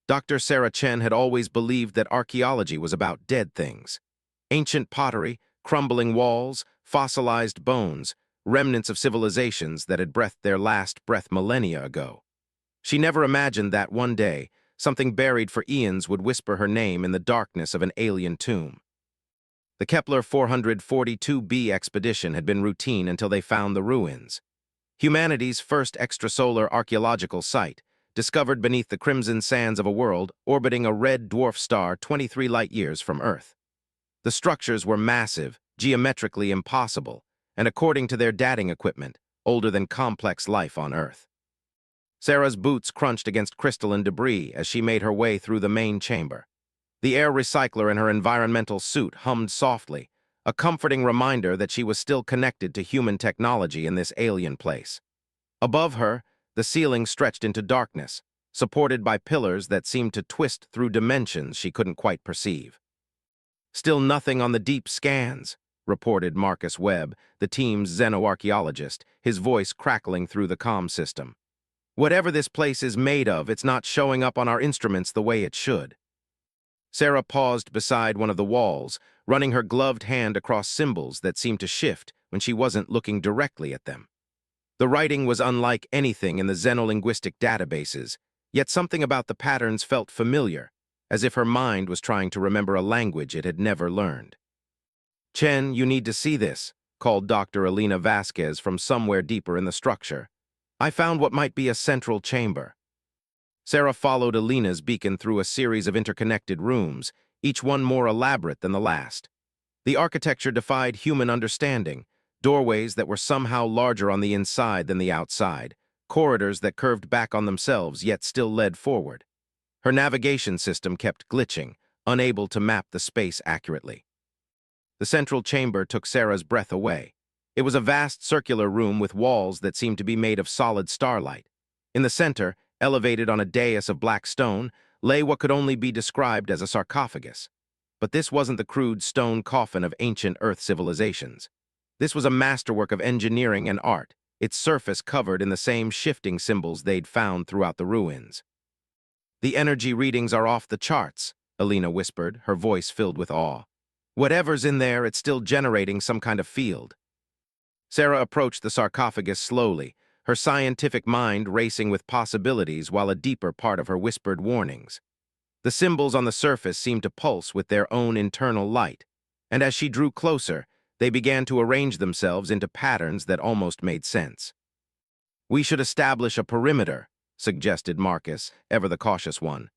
Dr. Sarah Chen had always believed that archaeology was about dead things. Ancient pottery, crumbling walls, fossilized bones, remnants of civilizations that had breathed their last breath millennia ago. She never imagined that one day, something buried for eons would whisper her name in the darkness of an alien tomb. The Kepler 442b expedition had been routine until they found the ruins. Humanity's first extrasolar archaeological site, discovered beneath the crimson sands of a world orbiting a red dwarf star 23 light-years from Earth. The structures were massive, geometrically impossible, and according to their dating equipment, older than complex life on Earth. Sarah's boots crunched against crystalline debris as she made her way through the main chamber. The air recycler in her environmental suit hummed softly, a comforting reminder that she was still connected to human technology in this alien place. Above her, the ceiling stretched into darkness, supported by pillars that seemed to twist through dimensions she couldn't quite perceive. "Still nothing on the deep scans," reported Marcus Webb, the team's xenoarchaeologist, his voice crackling through the comm system. "Whatever this place is made of, it's not showing up on our instruments the way it should." Sarah paused beside one of the walls, running her gloved hand across symbols that seemed to shift when she wasn't looking directly at them. The writing was unlike anything in the xenolinguistic databases, yet something about the patterns felt familiar, as if her mind was trying to remember a language it had never learned. "Chen, you need to see this," called Dr. Elena Vasquez from somewhere deeper in the structure. "I found what might be a central chamber." Sarah followed Elena's beacon through a series of interconnected rooms, each one more elaborate than the last. The architecture defied human understanding, doorways that were somehow larger on the inside than the outside, corridors that curved back on themselves yet still led forward. Her navigation system kept glitching, unable to map the space accurately. The central chamber took Sarah's breath away. It was a vast circular room with walls that seemed to be made of solid starlight. In the center, elevated on a dais of black stone, lay what could only be described as a sarcophagus. But this wasn't the crude stone coffin of ancient Earth civilizations. This was a masterwork of engineering and art, its surface covered in the same shifting symbols they'd found throughout the ruins. "The energy readings are off the charts," Elena whispered, her voice filled with awe. "Whatever's in there, it's still generating some kind of field." Sarah approached the sarcophagus slowly, her scientific mind racing with possibilities while a deeper part of her whispered warnings. The symbols on the surface seemed to pulse with their own internal light, and as she drew closer, they began to arrange themselves into patterns that almost made sense. "We should establish a perimeter," suggested Marcus, ever the cautious one.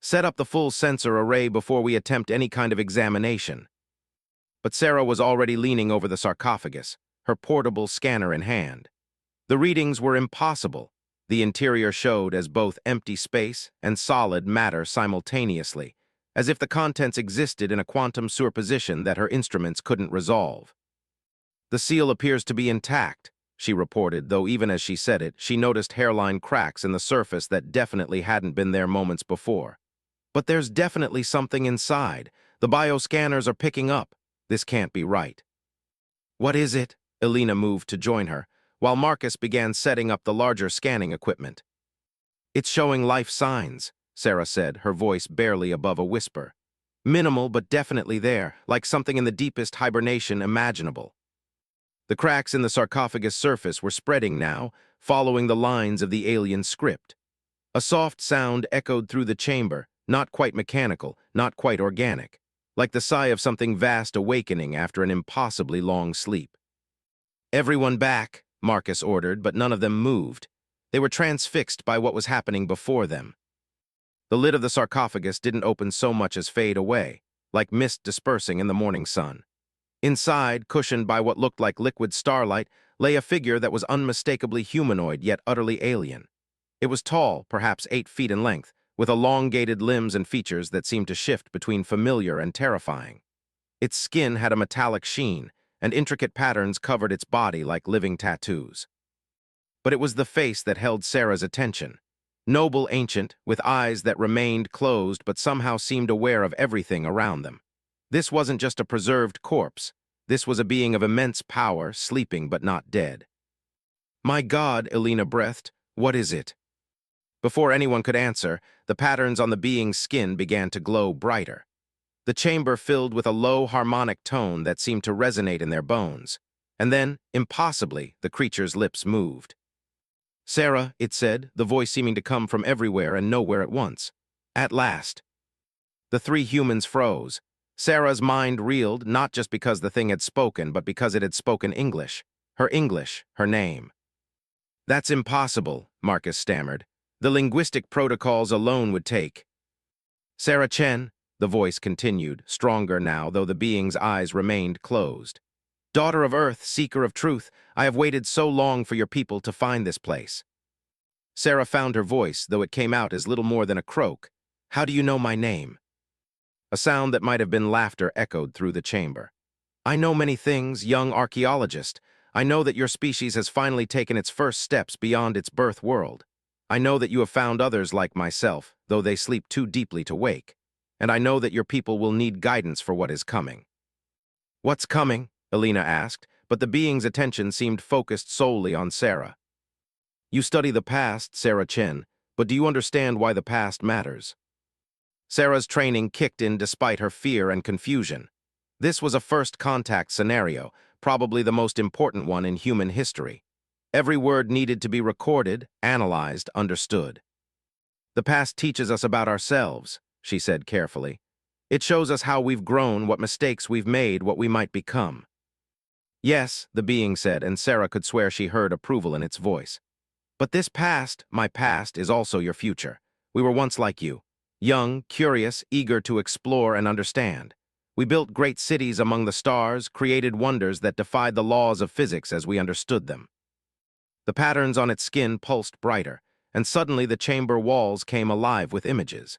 "Set up the full sensor array before we attempt any kind of examination." But Sarah was already leaning over the sarcophagus, her portable scanner in hand. The readings were impossible. The interior showed as both empty space and solid matter simultaneously, as if the contents existed in a quantum superposition that her instruments couldn't resolve. "The seal appears to be intact," she reported, though even as she said it, she noticed hairline cracks in the surface that definitely hadn't been there moments before. "But there's definitely something inside. The bioscanners are picking up. This can't be right." "What is it?" Elena moved to join her, while Marcus began setting up the larger scanning equipment. "It's showing life signs," Sarah said, her voice barely above a whisper. "Minimal, but definitely there, like something in the deepest hibernation imaginable." The cracks in the sarcophagus surface were spreading now, following the lines of the alien script. A soft sound echoed through the chamber, not quite mechanical, not quite organic, like the sigh of something vast awakening after an impossibly long sleep. "Everyone back," Marcus ordered, but none of them moved. They were transfixed by what was happening before them. The lid of the sarcophagus didn't open so much as fade away, like mist dispersing in the morning sun. Inside, cushioned by what looked like liquid starlight, lay a figure that was unmistakably humanoid yet utterly alien. It was tall, perhaps 8 feet in length, with elongated limbs and features that seemed to shift between familiar and terrifying. Its skin had a metallic sheen, and intricate patterns covered its body like living tattoos. But it was the face that held Sarah's attention. Noble ancient, with eyes that remained closed but somehow seemed aware of everything around them. This wasn't just a preserved corpse. This was a being of immense power, sleeping but not dead. "My God," Elena breathed, "what is it?" Before anyone could answer, the patterns on the being's skin began to glow brighter. The chamber filled with a low harmonic tone that seemed to resonate in their bones. And then, impossibly, the creature's lips moved. "Sarah," it said, the voice seeming to come from everywhere and nowhere at once. "At last." The three humans froze. Sarah's mind reeled, not just because the thing had spoken, but because it had spoken English. Her name. "That's impossible," Marcus stammered. "The linguistic protocols alone would take." "Sarah Chen," the voice continued, stronger now, though the being's eyes remained closed. "Daughter of Earth, seeker of truth, I have waited so long for your people to find this place." Sarah found her voice, though it came out as little more than a croak. "How do you know my name?" A sound that might have been laughter echoed through the chamber. "I know many things, young archaeologist. I know that your species has finally taken its first steps beyond its birth world. I know that you have found others like myself, though they sleep too deeply to wake. And I know that your people will need guidance for what is coming." "What's coming?" Elena asked, but the being's attention seemed focused solely on Sarah. "You study the past, Sarah Chen, but do you understand why the past matters?" Sarah's training kicked in despite her fear and confusion. This was a first contact scenario, probably the most important one in human history. Every word needed to be recorded, analyzed, understood. "The past teaches us about ourselves," she said carefully. "It shows us how we've grown, what mistakes we've made, what we might become." "Yes," the being said, and Sarah could swear she heard approval in its voice. "But this past, my past, is also your future. We were once like you. Young, curious, eager to explore and understand. We built great cities among the stars, created wonders that defied the laws of physics as we understood them." The patterns on its skin pulsed brighter, and suddenly the chamber walls came alive with images.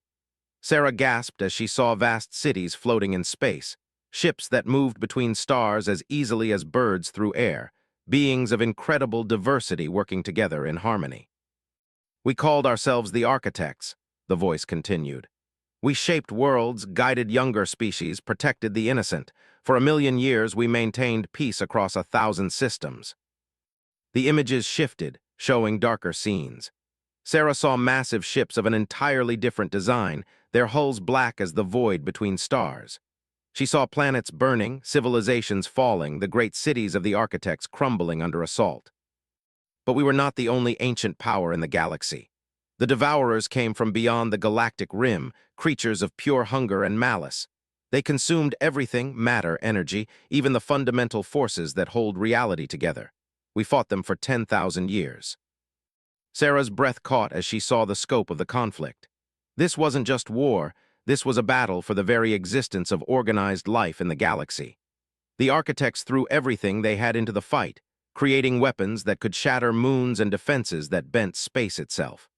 Sarah gasped as she saw vast cities floating in space, ships that moved between stars as easily as birds through air, beings of incredible diversity working together in harmony. "We called ourselves the architects," the voice continued. "We shaped worlds, guided younger species, protected the innocent. For 1,000,000 years, we maintained peace across 1,000 systems." The images shifted, showing darker scenes. Sarah saw massive ships of an entirely different design, their hulls black as the void between stars. She saw planets burning, civilizations falling, the great cities of the architects crumbling under assault. But we were not the only ancient power in the galaxy. The Devourers came from beyond the galactic rim, creatures of pure hunger and malice. They consumed everything, matter, energy, even the fundamental forces that hold reality together. We fought them for 10,000 years. Sarah's breath caught as she saw the scope of the conflict. This wasn't just war, this was a battle for the very existence of organized life in the galaxy. The architects threw everything they had into the fight, creating weapons that could shatter moons and defenses that bent space itself.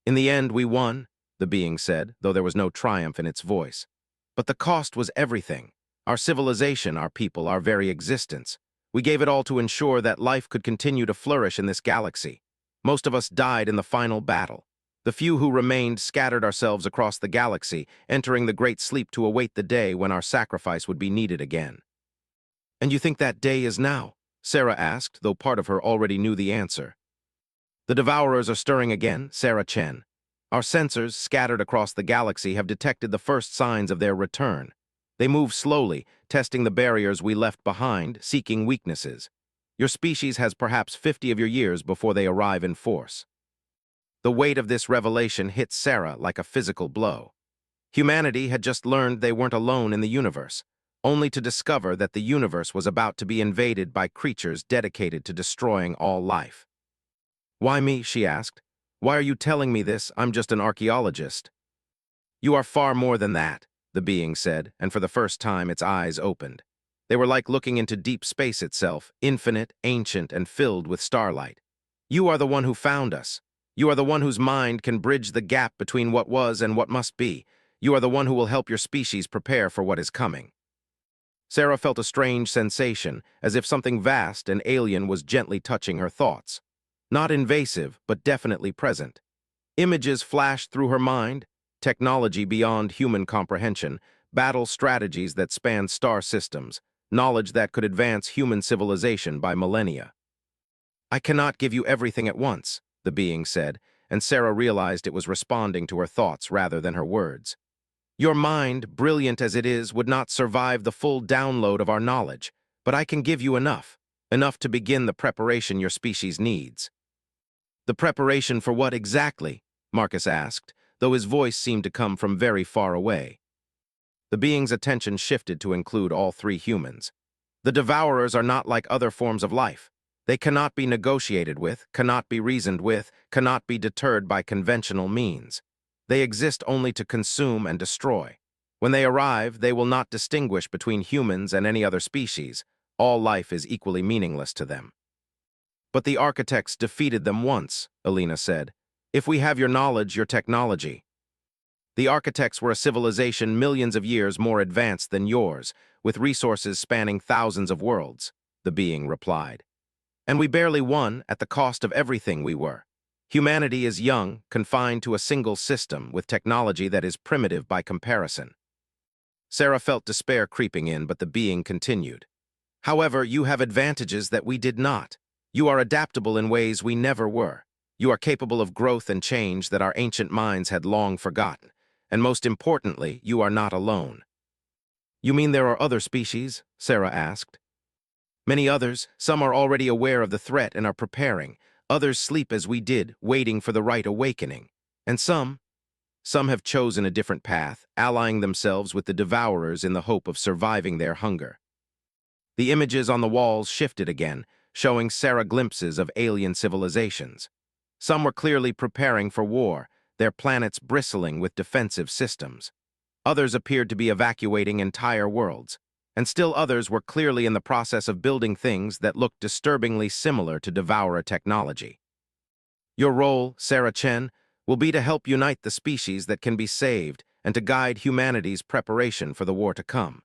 "In the end, we won," the being said, though there was no triumph in its voice. "But the cost was everything. Our civilization, our people, our very existence. We gave it all to ensure that life could continue to flourish in this galaxy. Most of us died in the final battle. The few who remained scattered ourselves across the galaxy, entering the great sleep to await the day when our sacrifice would be needed again." "And you think that day is now?" Sarah asked, though part of her already knew the answer. "The Devourers are stirring again, Sarah Chen. Our sensors, scattered across the galaxy, have detected the first signs of their return. They move slowly, testing the barriers we left behind, seeking weaknesses. Your species has perhaps 50 of your years before they arrive in force." The weight of this revelation hit Sarah like a physical blow. Humanity had just learned they weren't alone in the universe, only to discover that the universe was about to be invaded by creatures dedicated to destroying all life. "Why me?" she asked. "Why are you telling me this? I'm just an archaeologist." "You are far more than that," the being said, and for the first time its eyes opened. They were like looking into deep space itself, infinite, ancient, and filled with starlight. "You are the one who found us. You are the one whose mind can bridge the gap between what was and what must be. You are the one who will help your species prepare for what is coming." Sarah felt a strange sensation, as if something vast and alien was gently touching her thoughts. Not invasive, but definitely present. Images flashed through her mind, technology beyond human comprehension, battle strategies that spanned star systems, knowledge that could advance human civilization by millennia. "I cannot give you everything at once," the being said, and Sarah realized it was responding to her thoughts rather than her words. Your mind, brilliant as it is, would not survive the full download of our knowledge, but I can give you enough to begin the preparation your species needs. The preparation for what exactly? Marcus asked, though his voice seemed to come from very far away. The being's attention shifted to include all three humans. The devourers are not like other forms of life. They cannot be negotiated with, cannot be reasoned with, cannot be deterred by conventional means. They exist only to consume and destroy. When they arrive, they will not distinguish between humans and any other species. All life is equally meaningless to them. But the architects defeated them once, Alina said. If we have your knowledge, your technology. The architects were a civilization millions of years more advanced than yours, with resources spanning thousands of worlds, the being replied. And we barely won at the cost of everything we were. Humanity is young, confined to a single system, with technology that is primitive by comparison. Sarah felt despair creeping in, but the being continued. However, you have advantages that we did not. You are adaptable in ways we never were. You are capable of growth and change that our ancient minds had long forgotten. And most importantly, you are not alone. You mean there are other species? Sarah asked. Many others. Some are already aware of the threat and are preparing. Others sleep as we did, waiting for the right awakening. And some have chosen a different path, allying themselves with the devourers in the hope of surviving their hunger. The images on the walls shifted again, showing Sarah glimpses of alien civilizations. Some were clearly preparing for war, their planets bristling with defensive systems. Others appeared to be evacuating entire worlds, and still others were clearly in the process of building things that looked disturbingly similar to devourer technology. Your role, Sarah Chen, will be to help unite the species that can be saved and to guide humanity's preparation for the war to come.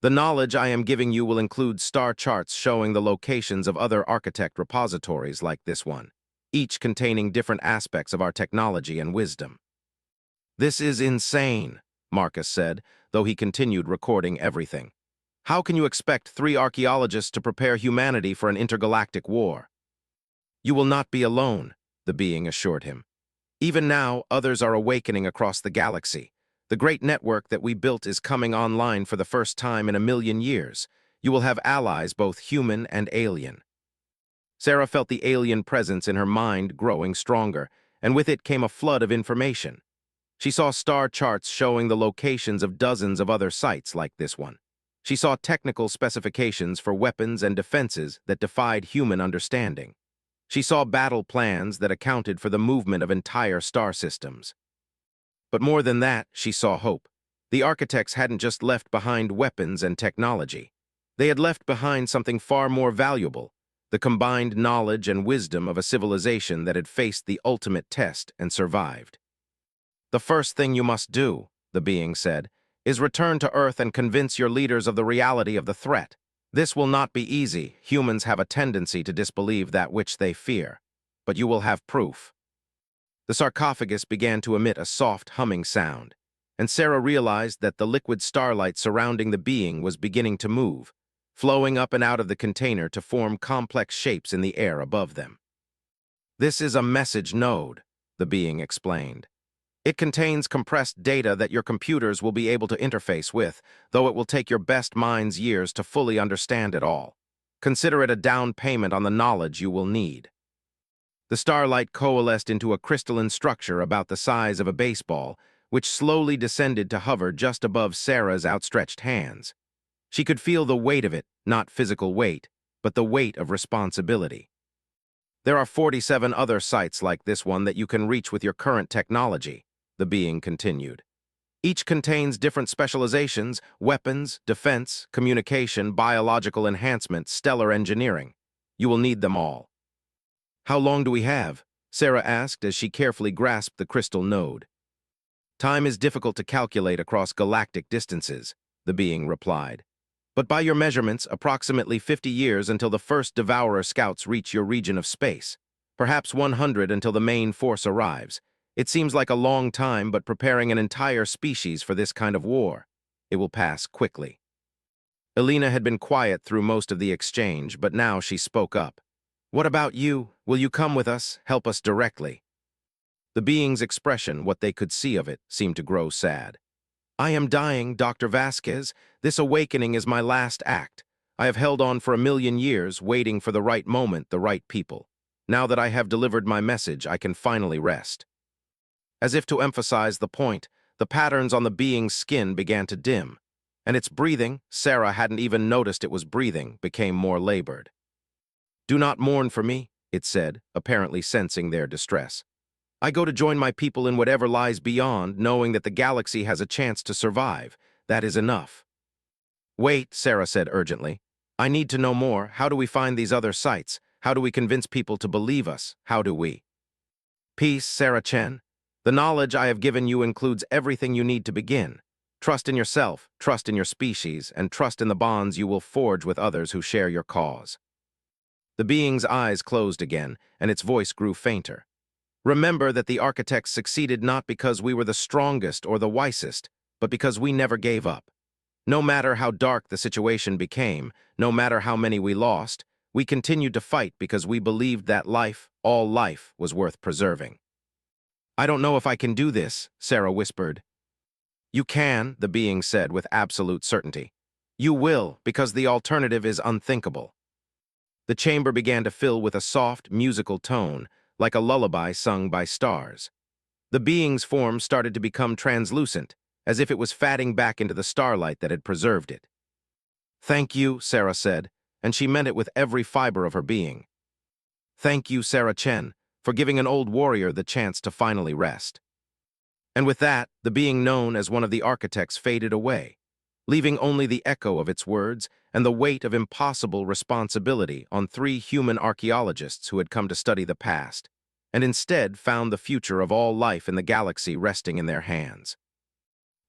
The knowledge I am giving you will include star charts showing the locations of other architect repositories like this one, each containing different aspects of our technology and wisdom. This is insane, Marcus said, though he continued recording everything. How can you expect 3 archaeologists to prepare humanity for an intergalactic war? You will not be alone, the being assured him. Even now, others are awakening across the galaxy. The great network that we built is coming online for the first time in 1,000,000 years. You will have allies, both human and alien. Sarah felt the alien presence in her mind growing stronger, and with it came a flood of information. She saw star charts showing the locations of dozens of other sites like this one. She saw technical specifications for weapons and defenses that defied human understanding. She saw battle plans that accounted for the movement of entire star systems. But more than that, she saw hope. The architects hadn't just left behind weapons and technology. They had left behind something far more valuable, the combined knowledge and wisdom of a civilization that had faced the ultimate test and survived. The first thing you must do, the being said, is return to Earth and convince your leaders of the reality of the threat. This will not be easy. Humans have a tendency to disbelieve that which they fear. But you will have proof. The sarcophagus began to emit a soft humming sound, and Sarah realized that the liquid starlight surrounding the being was beginning to move, flowing up and out of the container to form complex shapes in the air above them. This is a message node, the being explained. It contains compressed data that your computers will be able to interface with, though it will take your best mind's years to fully understand it all. Consider it a down payment on the knowledge you will need. The starlight coalesced into a crystalline structure about the size of a baseball, which slowly descended to hover just above Sarah's outstretched hands. She could feel the weight of it, not physical weight, but the weight of responsibility. There are 47 other sites like this one that you can reach with your current technology, the being continued. Each contains different specializations: weapons, defense, communication, biological enhancement, stellar engineering. You will need them all. How long do we have? Sarah asked as she carefully grasped the crystal node. Time is difficult to calculate across galactic distances, the being replied. But by your measurements, approximately 50 years until the first Devourer scouts reach your region of space. Perhaps 100 until the main force arrives. It seems like a long time, but preparing an entire species for this kind of war, it will pass quickly. Alina had been quiet through most of the exchange, but now she spoke up. What about you? Will you come with us, help us directly? The being's expression, what they could see of it, seemed to grow sad. I am dying, Dr. Vasquez. This awakening is my last act. I have held on for 1,000,000 years, waiting for the right moment, the right people. Now that I have delivered my message, I can finally rest. As if to emphasize the point, the patterns on the being's skin began to dim, and its breathing, Sarah hadn't even noticed it was breathing, became more labored. Do not mourn for me, it said, apparently sensing their distress. I go to join my people in whatever lies beyond, knowing that the galaxy has a chance to survive. That is enough. Wait, Sarah said urgently. I need to know more. How do we find these other sites? How do we convince people to believe us? How do we? Peace, Sarah Chen. The knowledge I have given you includes everything you need to begin. Trust in yourself, trust in your species, and trust in the bonds you will forge with others who share your cause. The being's eyes closed again, and its voice grew fainter. Remember that the architects succeeded not because we were the strongest or the wisest, but because we never gave up. No matter how dark the situation became, no matter how many we lost, we continued to fight because we believed that life, all life, was worth preserving. I don't know if I can do this, Sarah whispered. You can, the being said with absolute certainty. You will, because the alternative is unthinkable. The chamber began to fill with a soft, musical tone, like a lullaby sung by stars. The being's form started to become translucent, as if it was fatting back into the starlight that had preserved it. Thank you, Sarah said, and she meant it with every fiber of her being. Thank you, Sarah Chen, for giving an old warrior the chance to finally rest. And with that, the being known as one of the architects faded away, leaving only the echo of its words and the weight of impossible responsibility on 3 human archaeologists who had come to study the past, and instead found the future of all life in the galaxy resting in their hands.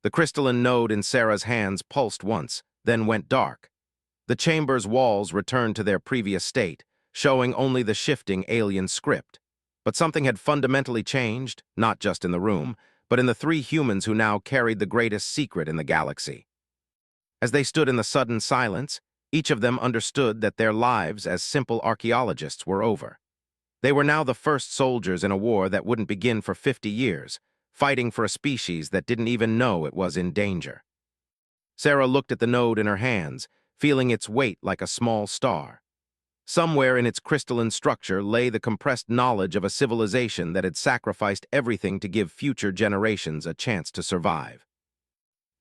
The crystalline node in Sarah's hands pulsed once, then went dark. The chamber's walls returned to their previous state, showing only the shifting alien script. But something had fundamentally changed, not just in the room, but in the 3 humans who now carried the greatest secret in the galaxy. As they stood in the sudden silence, each of them understood that their lives as simple archaeologists were over. They were now the first soldiers in a war that wouldn't begin for 50 years, fighting for a species that didn't even know it was in danger. Sarah looked at the node in her hands, feeling its weight like a small star. Somewhere in its crystalline structure lay the compressed knowledge of a civilization that had sacrificed everything to give future generations a chance to survive.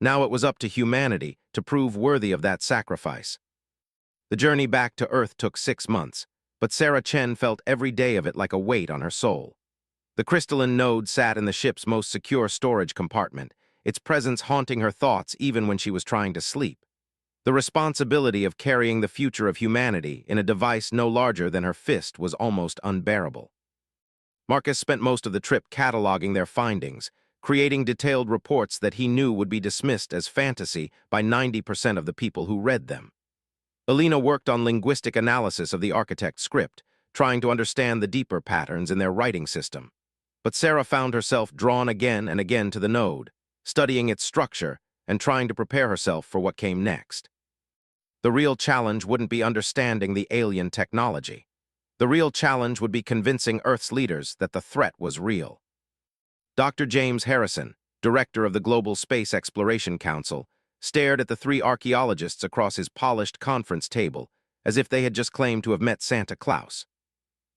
Now it was up to humanity to prove worthy of that sacrifice. The journey back to Earth took 6 months, but Sarah Chen felt every day of it like a weight on her soul. The crystalline node sat in the ship's most secure storage compartment, its presence haunting her thoughts even when she was trying to sleep. The responsibility of carrying the future of humanity in a device no larger than her fist was almost unbearable. Marcus spent most of the trip cataloging their findings, creating detailed reports that he knew would be dismissed as fantasy by 90% of the people who read them. Alina worked on linguistic analysis of the architect's script, trying to understand the deeper patterns in their writing system. But Sarah found herself drawn again and again to the node, studying its structure and trying to prepare herself for what came next. The real challenge wouldn't be understanding the alien technology. The real challenge would be convincing Earth's leaders that the threat was real. Dr. James Harrison, director of the Global Space Exploration Council, stared at the 3 archaeologists across his polished conference table as if they had just claimed to have met Santa Claus.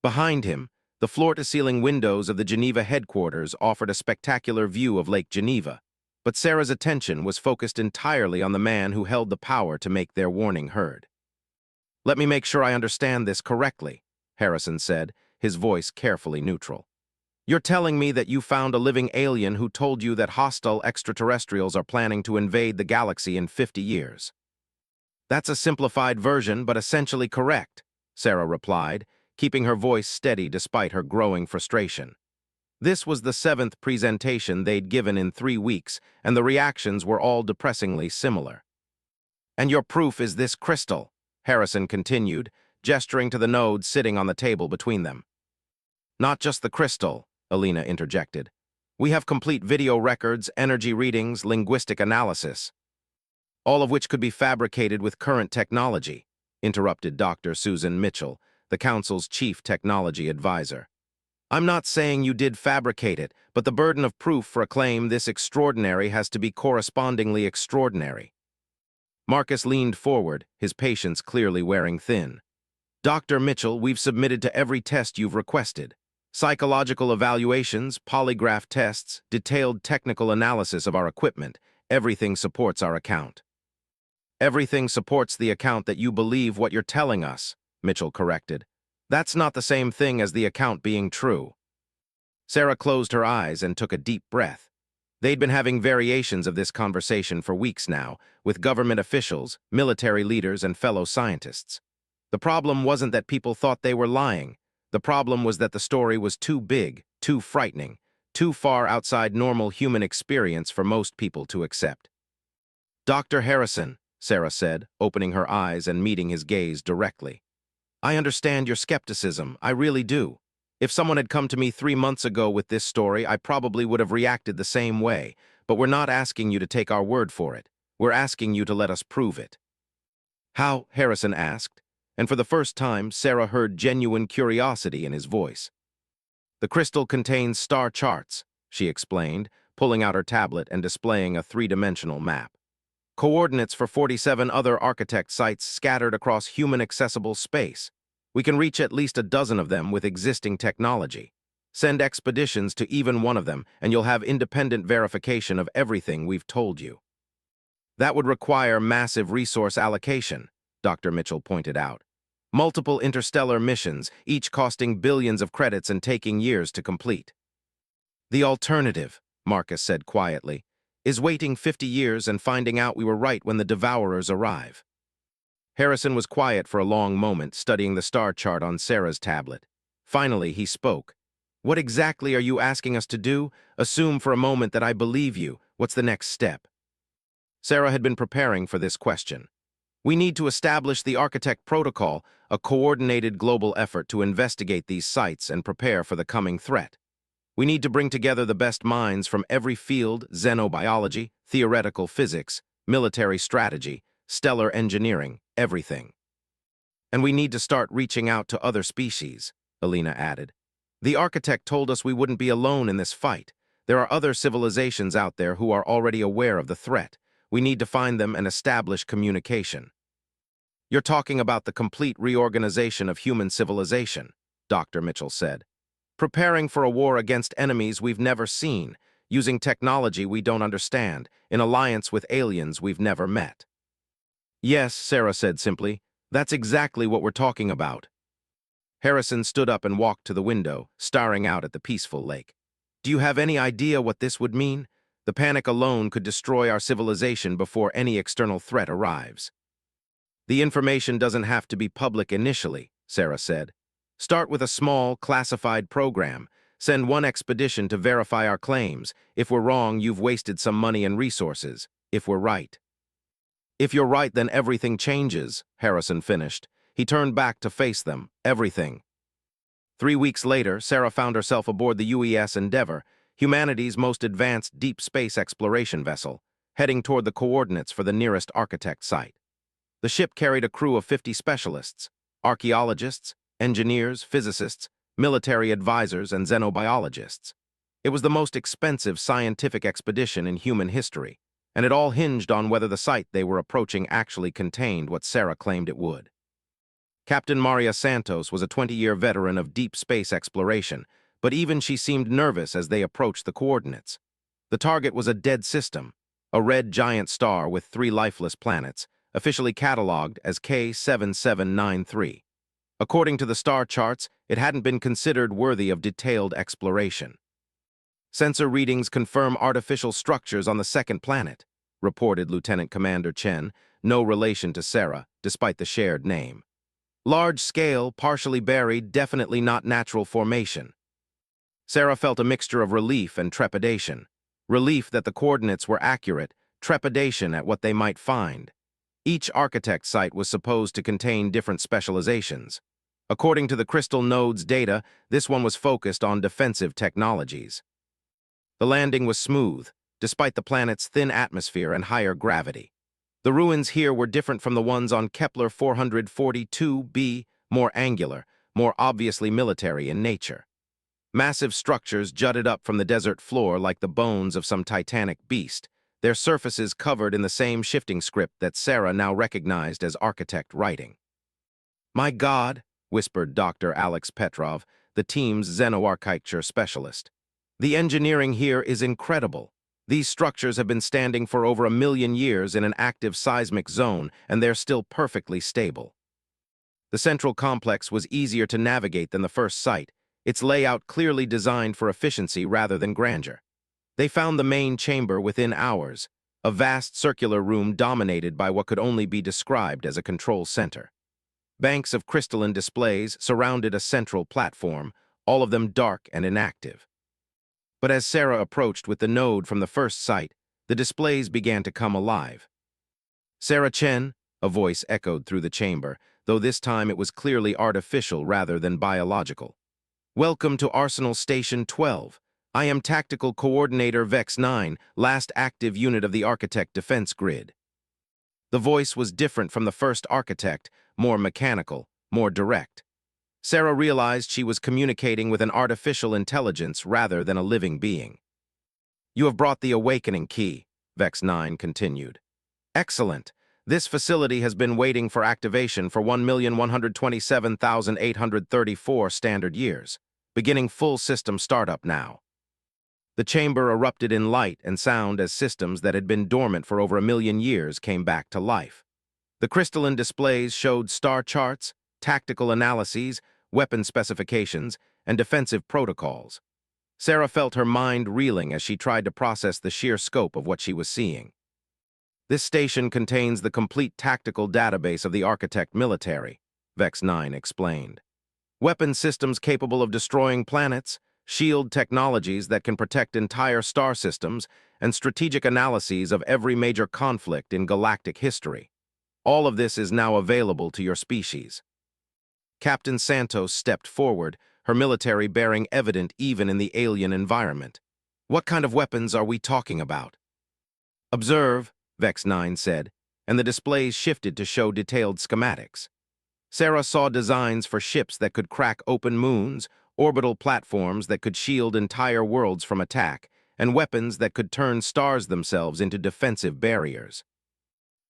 Behind him, the floor-to-ceiling windows of the Geneva headquarters offered a spectacular view of Lake Geneva, but Sarah's attention was focused entirely on the man who held the power to make their warning heard. Let me make sure I understand this correctly, Harrison said, his voice carefully neutral. You're telling me that you found a living alien who told you that hostile extraterrestrials are planning to invade the galaxy in 50 years. That's a simplified version, but essentially correct, Sarah replied, keeping her voice steady despite her growing frustration. This was the 7th presentation they'd given in 3 weeks, and the reactions were all depressingly similar. And your proof is this crystal, Harrison continued, gesturing to the node sitting on the table between them. Not just the crystal, Alina interjected. We have complete video records, energy readings, linguistic analysis. All of which could be fabricated with current technology, interrupted Dr. Susan Mitchell, the Council's chief technology advisor. I'm not saying you did fabricate it, but the burden of proof for a claim this extraordinary has to be correspondingly extraordinary. Marcus leaned forward, his patience clearly wearing thin. Dr. Mitchell, we've submitted to every test you've requested. Psychological evaluations, polygraph tests, detailed technical analysis of our equipment. Everything supports our account. Everything supports the account that you believe what you're telling us, Mitchell corrected. That's not the same thing as the account being true. Sarah closed her eyes and took a deep breath. They'd been having variations of this conversation for weeks now, with government officials, military leaders, and fellow scientists. The problem wasn't that people thought they were lying. The problem was that the story was too big, too frightening, too far outside normal human experience for most people to accept. Dr. Harrison, Sarah said, opening her eyes and meeting his gaze directly. I understand your skepticism, I really do. If someone had come to me 3 months ago with this story, I probably would have reacted the same way, but we're not asking you to take our word for it. We're asking you to let us prove it. How? Harrison asked, and for the first time, Sarah heard genuine curiosity in his voice. The crystal contains star charts, she explained, pulling out her tablet and displaying a 3-dimensional map. Coordinates for 47 other architect sites scattered across human-accessible space. We can reach at least a dozen of them with existing technology. Send expeditions to even one of them, and you'll have independent verification of everything we've told you. That would require massive resource allocation, Dr. Mitchell pointed out. Multiple interstellar missions, each costing billions of credits and taking years to complete. The alternative, Marcus said quietly, is waiting 50 years and finding out we were right when the Devourers arrive. Harrison was quiet for a long moment, studying the star chart on Sarah's tablet. Finally, he spoke. What exactly are you asking us to do? Assume for a moment that I believe you. What's the next step? Sarah had been preparing for this question. We need to establish the Architect Protocol, a coordinated global effort to investigate these sites and prepare for the coming threat. We need to bring together the best minds from every field, xenobiology, theoretical physics, military strategy, stellar engineering, everything. And we need to start reaching out to other species, Alina added. The architect told us we wouldn't be alone in this fight. There are other civilizations out there who are already aware of the threat. We need to find them and establish communication. You're talking about the complete reorganization of human civilization, Dr. Mitchell said. Preparing for a war against enemies we've never seen, using technology we don't understand, in alliance with aliens we've never met. Yes, Sarah said simply. That's exactly what we're talking about. Harrison stood up and walked to the window, staring out at the peaceful lake. Do you have any idea what this would mean? The panic alone could destroy our civilization before any external threat arrives. The information doesn't have to be public initially, Sarah said. Start with a small, classified program. Send one expedition to verify our claims. If we're wrong, you've wasted some money and resources. If we're right. If you're right, then everything changes, Harrison finished. He turned back to face them. Everything. 3 weeks later, Sarah found herself aboard the UES Endeavour, humanity's most advanced deep space exploration vessel, heading toward the coordinates for the nearest architect site. The ship carried a crew of 50 specialists, archaeologists, engineers, physicists, military advisors, and xenobiologists. It was the most expensive scientific expedition in human history, and it all hinged on whether the site they were approaching actually contained what Sarah claimed it would. Captain Maria Santos was a 20-year veteran of deep space exploration, but even she seemed nervous as they approached the coordinates. The target was a dead system, a red giant star with 3 lifeless planets, officially catalogued as K7793. According to the star charts, it hadn't been considered worthy of detailed exploration. Sensor readings confirm artificial structures on the second planet, reported Lieutenant Commander Chen, no relation to Sarah, despite the shared name. Large-scale, partially buried, definitely not natural formation. Sarah felt a mixture of relief and trepidation. Relief that the coordinates were accurate, trepidation at what they might find. Each architect site was supposed to contain different specializations. According to the Crystal Node's data, this one was focused on defensive technologies. The landing was smooth, despite the planet's thin atmosphere and higher gravity. The ruins here were different from the ones on Kepler 442b, more angular, more obviously military in nature. Massive structures jutted up from the desert floor like the bones of some titanic beast, their surfaces covered in the same shifting script that Sarah now recognized as architect writing. "My God," whispered Dr. Alex Petrov, the team's xenoarchitecture specialist. "The engineering here is incredible. These structures have been standing for over 1 million years in an active seismic zone, and they're still perfectly stable." The central complex was easier to navigate than the first site, its layout clearly designed for efficiency rather than grandeur. They found the main chamber within hours, a vast circular room dominated by what could only be described as a control center. Banks of crystalline displays surrounded a central platform, all of them dark and inactive. But as Sarah approached with the node from the first site, the displays began to come alive. "Sarah Chen," a voice echoed through the chamber, though this time it was clearly artificial rather than biological. "Welcome to Arsenal Station 12. I am Tactical Coordinator Vex 9, last active unit of the Architect Defense Grid." The voice was different from the first architect, more mechanical, more direct. Sarah realized she was communicating with an artificial intelligence rather than a living being. "You have brought the awakening key," Vex 9 continued. "Excellent. This facility has been waiting for activation for 1,127,834 standard years, beginning full system startup now." The chamber erupted in light and sound as systems that had been dormant for over 1 million years came back to life. The crystalline displays showed star charts, tactical analyses, weapon specifications, and defensive protocols. Sarah felt her mind reeling as she tried to process the sheer scope of what she was seeing. "This station contains the complete tactical database of the Architect military," Vex 9 explained. "Weapon systems capable of destroying planets, shield technologies that can protect entire star systems, and strategic analyses of every major conflict in galactic history. All of this is now available to your species." Captain Santos stepped forward, her military bearing evident even in the alien environment. "What kind of weapons are we talking about?" "Observe," Vex 9 said, and the displays shifted to show detailed schematics. Sarah saw designs for ships that could crack open moons, orbital platforms that could shield entire worlds from attack, and weapons that could turn stars themselves into defensive barriers.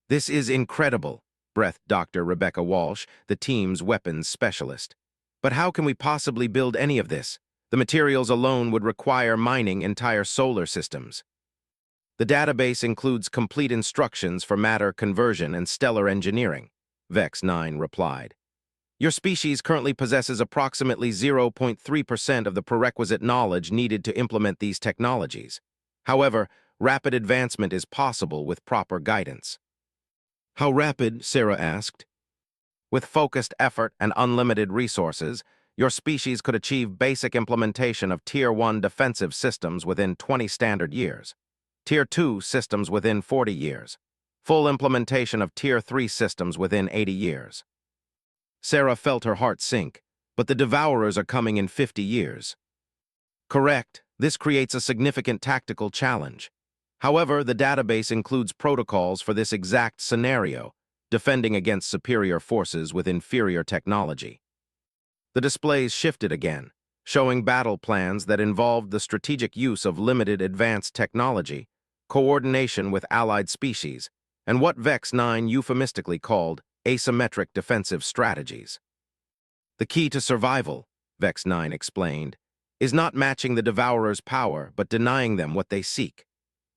"This is incredible," breathed Dr. Rebecca Walsh, the team's weapons specialist. "But how can we possibly build any of this? The materials alone would require mining entire solar systems." "The database includes complete instructions for matter conversion and stellar engineering," Vex 9 replied. "Your species currently possesses approximately 0.3% of the prerequisite knowledge needed to implement these technologies. However, rapid advancement is possible with proper guidance." "How rapid?" Sarah asked. "With focused effort and unlimited resources, your species could achieve basic implementation of Tier 1 defensive systems within 20 standard years, Tier 2 systems within 40 years, full implementation of Tier 3 systems within 80 years. Sarah felt her heart sink, but the Devourers are coming in 50 years. Correct, this creates a significant tactical challenge. However, the database includes protocols for this exact scenario, defending against superior forces with inferior technology. The displays shifted again, showing battle plans that involved the strategic use of limited advanced technology, coordination with allied species, and what Vex 9 euphemistically called asymmetric defensive strategies. "The key to survival," Vex 9 explained, "is not matching the Devourers' power but denying them what they seek.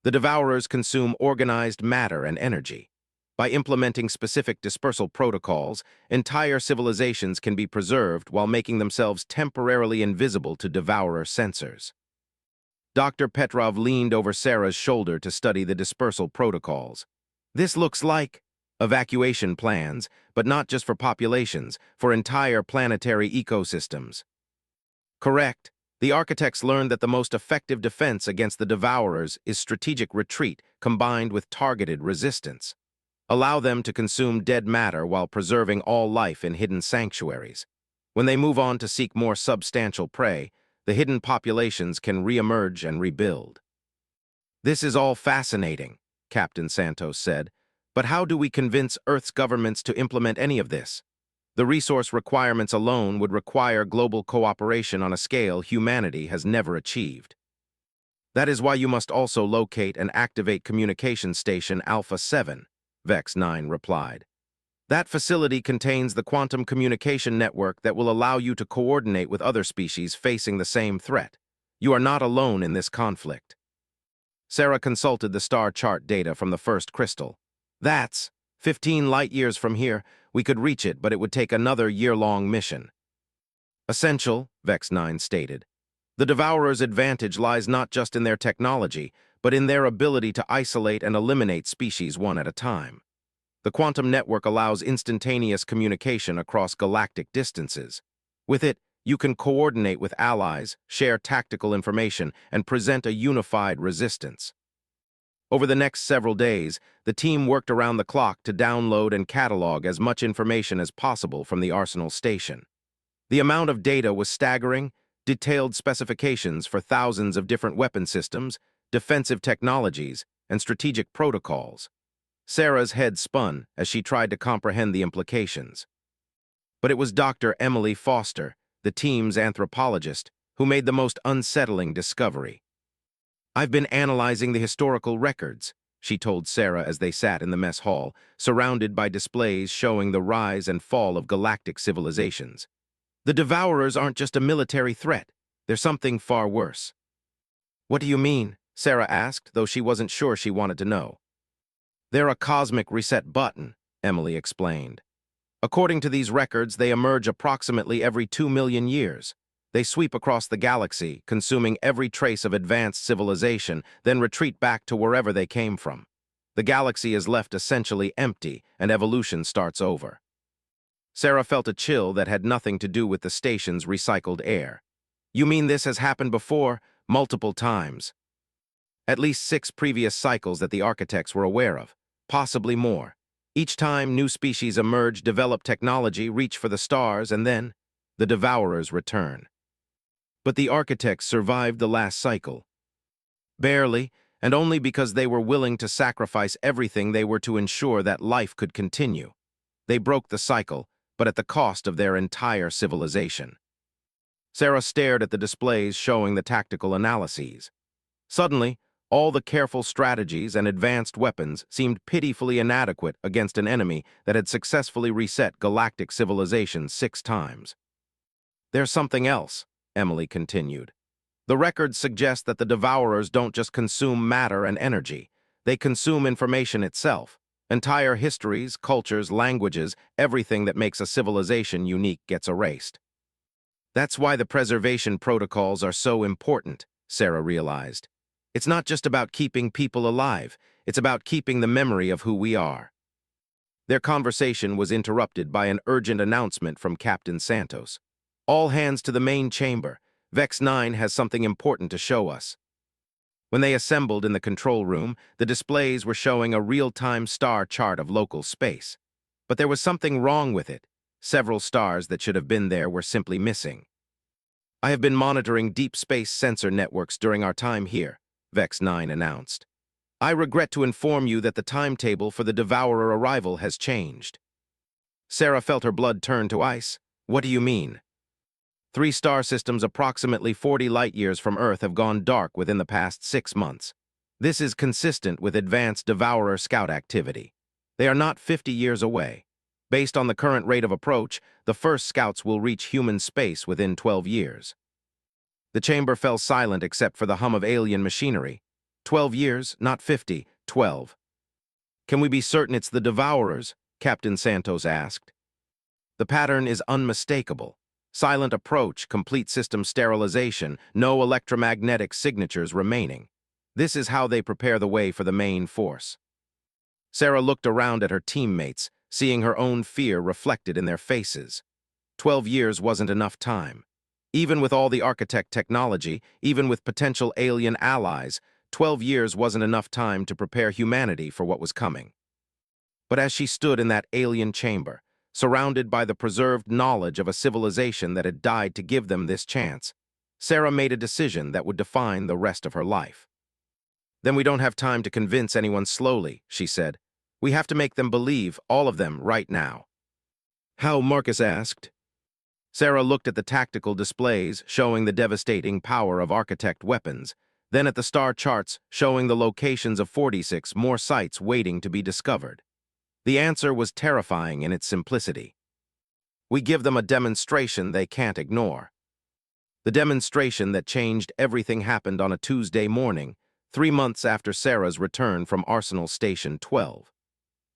The Devourers consume organized matter and energy. By implementing specific dispersal protocols, entire civilizations can be preserved while making themselves temporarily invisible to Devourer sensors." Dr. Petrov leaned over Sarah's shoulder to study the dispersal protocols. "This looks like evacuation plans, but not just for populations, for entire planetary ecosystems." Correct. The architects learned that the most effective defense against the Devourers is strategic retreat combined with targeted resistance. Allow them to consume dead matter while preserving all life in hidden sanctuaries. When they move on to seek more substantial prey, the hidden populations can re-emerge and rebuild. "This is all fascinating," Captain Santos said, "but how do we convince Earth's governments to implement any of this?" The resource requirements alone would require global cooperation on a scale humanity has never achieved. That is why you must also locate and activate Communication Station Alpha 7, Vex 9 replied. That facility contains the quantum communication network that will allow you to coordinate with other species facing the same threat. You are not alone in this conflict. Sarah consulted the star chart data from the first crystal. That's 15 light-years from here. We could reach it, but it would take another year-long mission. Essential, Vex 9 stated. The Devourer's advantage lies not just in their technology, but in their ability to isolate and eliminate species one at a time. The quantum network allows instantaneous communication across galactic distances. With it, you can coordinate with allies, share tactical information, and present a unified resistance. Over the next several days, the team worked around the clock to download and catalog as much information as possible from the Arsenal station. The amount of data was staggering, detailed specifications for thousands of different weapon systems, defensive technologies, and strategic protocols. Sarah's head spun as she tried to comprehend the implications. But it was Dr. Emily Foster, the team's anthropologist, who made the most unsettling discovery. "I've been analyzing the historical records," she told Sarah as they sat in the mess hall, surrounded by displays showing the rise and fall of galactic civilizations. "The Devourers aren't just a military threat. They're something far worse." "What do you mean?" Sarah asked, though she wasn't sure she wanted to know. "They're a cosmic reset button," Emily explained. "According to these records, they emerge approximately every 2 million years. They sweep across the galaxy, consuming every trace of advanced civilization, then retreat back to wherever they came from. The galaxy is left essentially empty, and evolution starts over." Sarah felt a chill that had nothing to do with the station's recycled air. "You mean this has happened before, multiple times?" "At least 6 previous cycles that the architects were aware of, possibly more. Each time new species emerge, develop technology, reach for the stars, and then the Devourers return." "But the architects survived the last cycle." "Barely, and only because they were willing to sacrifice everything they were to ensure that life could continue. They broke the cycle, but at the cost of their entire civilization." Sarah stared at the displays showing the tactical analyses. Suddenly, all the careful strategies and advanced weapons seemed pitifully inadequate against an enemy that had successfully reset galactic civilization 6 times. "There's something else," Emily continued. "The records suggest that the Devourers don't just consume matter and energy. They consume information itself. Entire histories, cultures, languages, everything that makes a civilization unique gets erased." "That's why the preservation protocols are so important," Sarah realized. "It's not just about keeping people alive, it's about keeping the memory of who we are." Their conversation was interrupted by an urgent announcement from Captain Santos. "All hands to the main chamber. Vex 9 has something important to show us." When they assembled in the control room, the displays were showing a real-time star chart of local space. But there was something wrong with it. Several stars that should have been there were simply missing. "I have been monitoring deep space sensor networks during our time here," Vex 9 announced. "I regret to inform you that the timetable for the Devourer arrival has changed." Sarah felt her blood turn to ice. "What do you mean?" 3 star systems approximately 40 light-years from Earth have gone dark within the past 6 months. This is consistent with advanced Devourer scout activity. They are not 50 years away. Based on the current rate of approach, the first scouts will reach human space within 12 years. The chamber fell silent except for the hum of alien machinery. 12 years, not 50, 12. "Can we be certain it's the Devourers?" Captain Santos asked. "The pattern is unmistakable. Silent approach, complete system sterilization, no electromagnetic signatures remaining. This is how they prepare the way for the main force." Sarah looked around at her teammates, seeing her own fear reflected in their faces. 12 years wasn't enough time. Even with all the architect technology, even with potential alien allies, 12 years wasn't enough time to prepare humanity for what was coming. But as she stood in that alien chamber, surrounded by the preserved knowledge of a civilization that had died to give them this chance, Sarah made a decision that would define the rest of her life. "Then we don't have time to convince anyone slowly," she said. "We have to make them believe, all of them, right now." How? Marcus asked. Sarah looked at the tactical displays showing the devastating power of architect weapons, then at the star charts showing the locations of 46 more sites waiting to be discovered. The answer was terrifying in its simplicity. We give them a demonstration they can't ignore. The demonstration that changed everything happened on a Tuesday morning, 3 months after Sarah's return from Arsenal Station 12.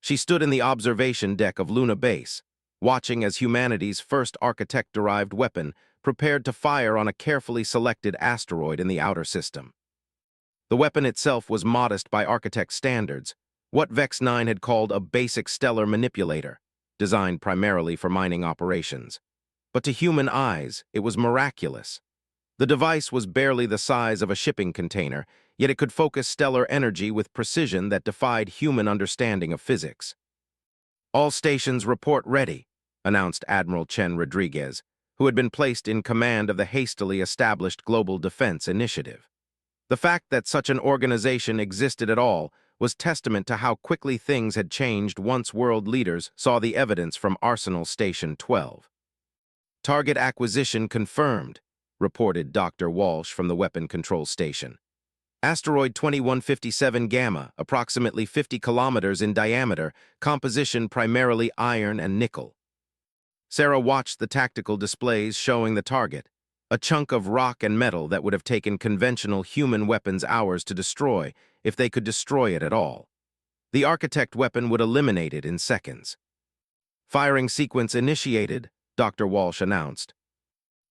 She stood in the observation deck of Luna Base, watching as humanity's first architect-derived weapon prepared to fire on a carefully selected asteroid in the outer system. The weapon itself was modest by architect standards, what Vex 9 had called a basic stellar manipulator, designed primarily for mining operations. But to human eyes, it was miraculous. The device was barely the size of a shipping container, yet it could focus stellar energy with precision that defied human understanding of physics. "All stations report ready," announced Admiral Chen Rodriguez, who had been placed in command of the hastily established Global Defense Initiative. The fact that such an organization existed at all was testament to how quickly things had changed once world leaders saw the evidence from Arsenal Station 12. "Target acquisition confirmed," reported Dr. Walsh from the Weapon Control Station. "Asteroid 2157 Gamma, approximately 50 kilometers in diameter, composition primarily iron and nickel." Sarah watched the tactical displays showing the target, a chunk of rock and metal that would have taken conventional human weapons hours to destroy if they could destroy it at all. The architect weapon would eliminate it in seconds. "Firing sequence initiated," Dr. Walsh announced.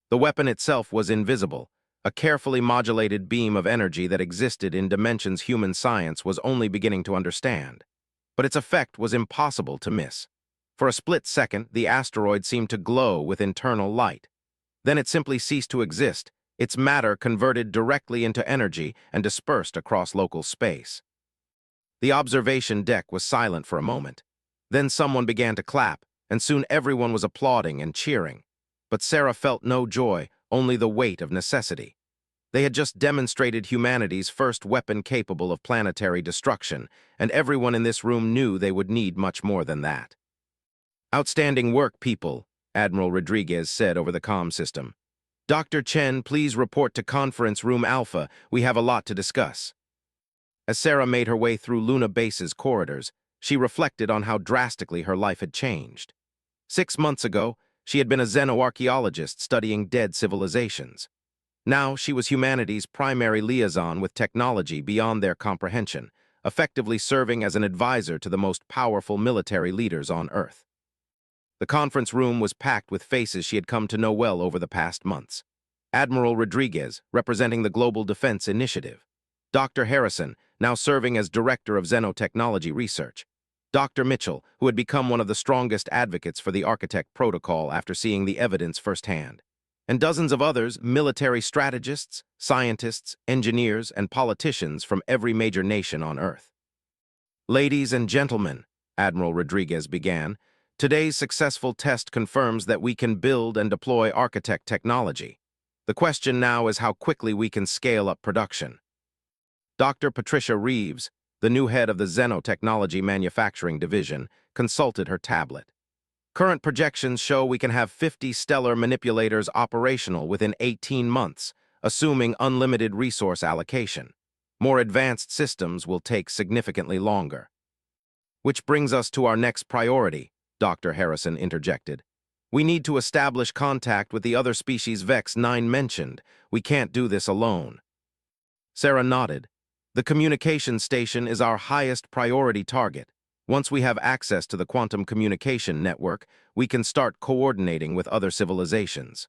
The weapon itself was invisible, a carefully modulated beam of energy that existed in dimensions human science was only beginning to understand. But its effect was impossible to miss. For a split second, the asteroid seemed to glow with internal light. Then it simply ceased to exist, its matter converted directly into energy and dispersed across local space. The observation deck was silent for a moment. Then someone began to clap, and soon everyone was applauding and cheering. But Sarah felt no joy, only the weight of necessity. They had just demonstrated humanity's first weapon capable of planetary destruction, and everyone in this room knew they would need much more than that. "Outstanding work, people," Admiral Rodriguez said over the comm system. "Dr. Chen, please report to Conference Room Alpha. We have a lot to discuss." As Sarah made her way through Luna Base's corridors, she reflected on how drastically her life had changed. 6 months ago, she had been a xenoarchaeologist studying dead civilizations. Now she was humanity's primary liaison with technology beyond their comprehension, effectively serving as an advisor to the most powerful military leaders on Earth. The conference room was packed with faces she had come to know well over the past months. Admiral Rodriguez, representing the Global Defense Initiative. Dr. Harrison, now serving as Director of Xenotechnology Research. Dr. Mitchell, who had become one of the strongest advocates for the Architect Protocol after seeing the evidence firsthand. And dozens of others, military strategists, scientists, engineers, and politicians from every major nation on Earth. "Ladies and gentlemen," Admiral Rodriguez began, "today's successful test confirms that we can build and deploy architect technology. The question now is how quickly we can scale up production." Dr. Patricia Reeves, the new head of the Xenotechnology Manufacturing Division, consulted her tablet. "Current projections show we can have 50 stellar manipulators operational within 18 months, assuming unlimited resource allocation. More advanced systems will take significantly longer." "Which brings us to our next priority," Dr. Harrison interjected. "We need to establish contact with the other species Vex 9 mentioned. We can't do this alone." Sarah nodded. "The communication station is our highest priority target. Once we have access to the quantum communication network, we can start coordinating with other civilizations."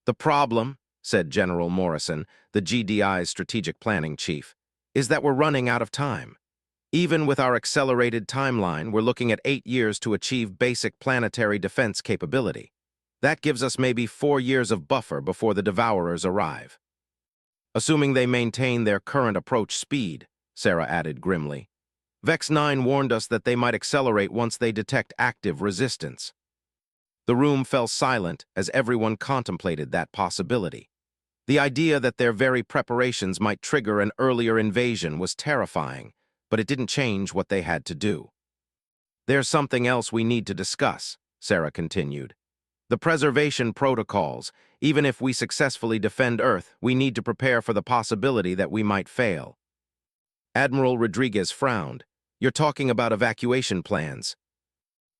"The problem," said General Morrison, the GDI's strategic planning chief, "is that we're running out of time. Even with our accelerated timeline, we're looking at 8 years to achieve basic planetary defense capability. That gives us maybe 4 years of buffer before the Devourers arrive." "Assuming they maintain their current approach speed," Sarah added grimly. "Vex 9 warned us that they might accelerate once they detect active resistance." The room fell silent as everyone contemplated that possibility. The idea that their very preparations might trigger an earlier invasion was terrifying, but it didn't change what they had to do. "There's something else we need to discuss," Sarah continued. The preservation protocols. Even if we successfully defend Earth, we need to prepare for the possibility that we might fail. Admiral Rodriguez frowned. You're talking about evacuation plans.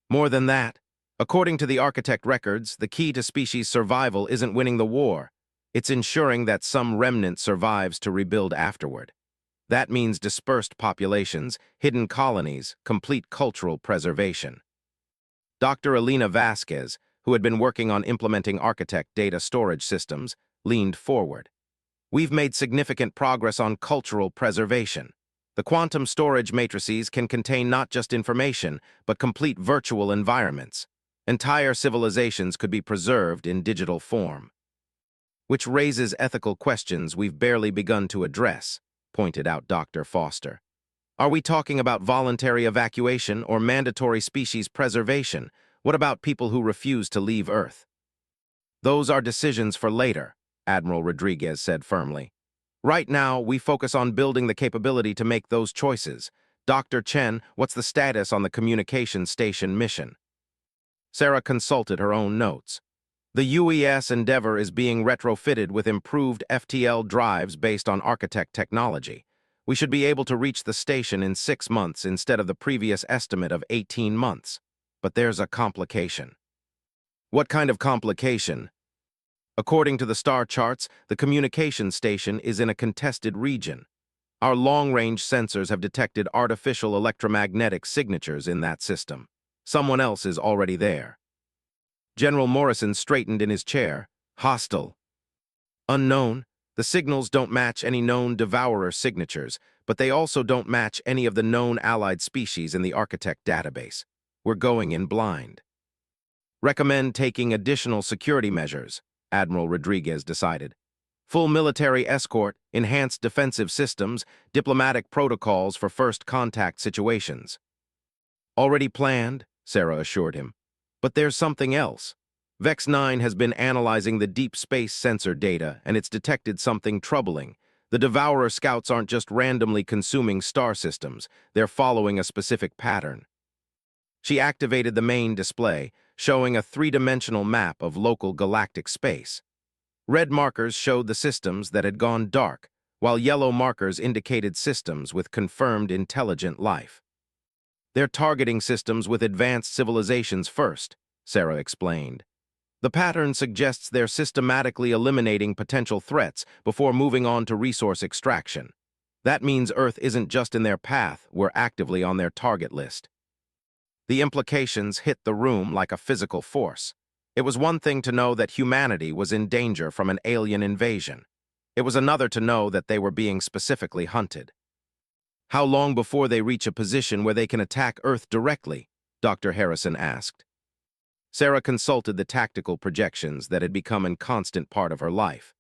More than that. According to the architect records, the key to species survival isn't winning the war. It's ensuring that some remnant survives to rebuild afterward. That means dispersed populations, hidden colonies, complete cultural preservation. Dr. Alina Vasquez, who had been working on implementing architect data storage systems, leaned forward. We've made significant progress on cultural preservation. The quantum storage matrices can contain not just information, but complete virtual environments. Entire civilizations could be preserved in digital form. Which raises ethical questions we've barely begun to address, pointed out Dr. Foster. Are we talking about voluntary evacuation or mandatory species preservation? What about people who refuse to leave Earth? Those are decisions for later, Admiral Rodriguez said firmly. Right now, we focus on building the capability to make those choices. Dr. Chen, what's the status on the communication station mission? Sarah consulted her own notes. The UES Endeavor is being retrofitted with improved FTL drives based on architect technology. We should be able to reach the station in 6 months instead of the previous estimate of 18 months. But there's a complication. What kind of complication? According to the star charts, the communication station is in a contested region. Our long-range sensors have detected artificial electromagnetic signatures in that system. Someone else is already there. General Morrison straightened in his chair. Hostile. Unknown. The signals don't match any known devourer signatures, but they also don't match any of the known allied species in the architect database. We're going in blind. Recommend taking additional security measures, Admiral Rodriguez decided. Full military escort, enhanced defensive systems, diplomatic protocols for first contact situations. Already planned, Sarah assured him. But there's something else. Vex 9 has been analyzing the deep space sensor data, and it's detected something troubling. The Devourer scouts aren't just randomly consuming star systems, they're following a specific pattern. She activated the main display, showing a three-dimensional map of local galactic space. Red markers showed the systems that had gone dark, while yellow markers indicated systems with confirmed intelligent life. They're targeting systems with advanced civilizations first, Sarah explained. The pattern suggests they're systematically eliminating potential threats before moving on to resource extraction. That means Earth isn't just in their path, we're actively on their target list. The implications hit the room like a physical force. It was one thing to know that humanity was in danger from an alien invasion. It was another to know that they were being specifically hunted. How long before they reach a position where they can attack Earth directly? Dr. Harrison asked. Sarah consulted the tactical projections that had become a constant part of her life.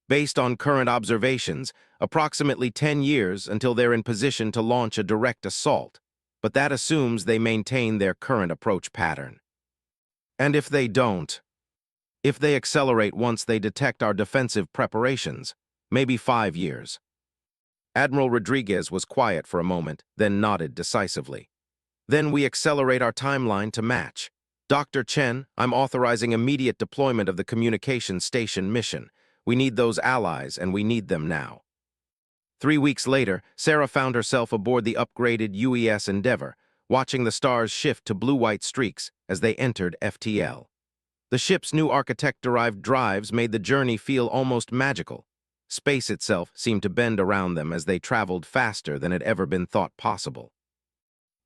Based on current observations, approximately 10 years until they're in position to launch a direct assault, but that assumes they maintain their current approach pattern. And if they don't? If they accelerate once they detect our defensive preparations, maybe 5 years. Admiral Rodriguez was quiet for a moment, then nodded decisively. Then we accelerate our timeline to match. Dr. Chen, I'm authorizing immediate deployment of the communication station mission. We need those allies, and we need them now. 3 weeks later, Sarah found herself aboard the upgraded UES Endeavor, watching the stars shift to blue-white streaks as they entered FTL. The ship's new architect-derived drives made the journey feel almost magical. Space itself seemed to bend around them as they traveled faster than had ever been thought possible.